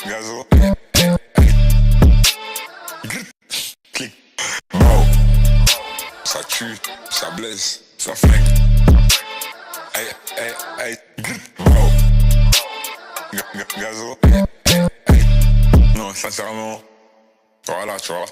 Gazo. Clic. Bro. Ça tue, ça blesse, ça flingue. Hey. Bro. Gazo. Non, sincèrement. Voilà, tu vois.